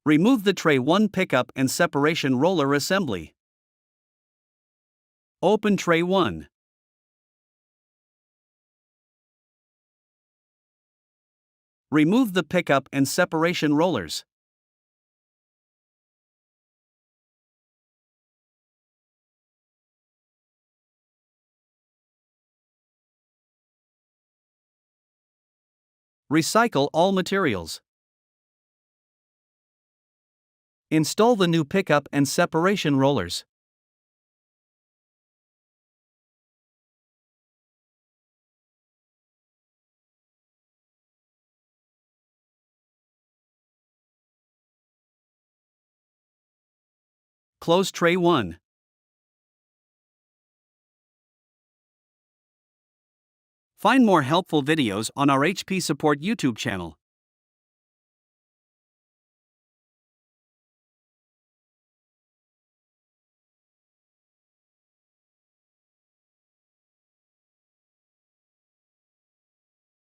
Remove the Tray 1 pickup and separation roller assembly. Open Tray 1. Remove the pickup and separation rollers. Recycle all materials. Install the new pickup and separation rollers. Close Tray 1. Find more helpful videos on our HP Support YouTube channel.